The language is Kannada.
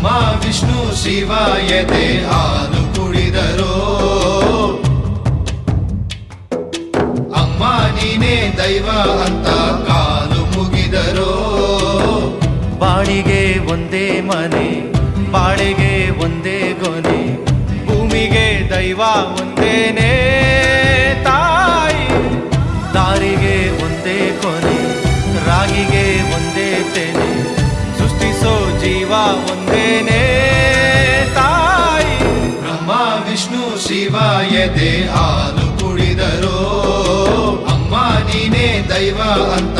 ಬ್ರಹ್ಮ ವಿಷ್ಣು ಶಿವ ಎದೆ ಹಾಲು ಕುಡಿದರೋ ಅಮ್ಮ ನೀನೇ ದೈವ ಅಂತ ಕಾಲು ಮುಗಿದರೋ ಬಾಳಿಗೆ ಒಂದೇ ಮನೆ ಬಾಳಿಗೆ ಒಂದೇ ಗೊನೆ ಭೂಮಿಗೆ ದೈವ ಒಂದೇನೇ ತಾಯಿ ದಾರಿಗೆ ಒಂದೇ ಕೊನೆ ರಾಗಿಗೆ ಒಂದೇ ತೆನೆ ಸೃಷ್ಟಿಸೋ ಜೀವ ಒಂದೇನೇ ತಾಯಿ ಬ್ರಹ್ಮ ವಿಷ್ಣು ಶಿವ ಎದೆ ಹಾಲು ಕುಡಿದರೋ ಅಮ್ಮ ನೀನೇ ದೈವ ಅಂತ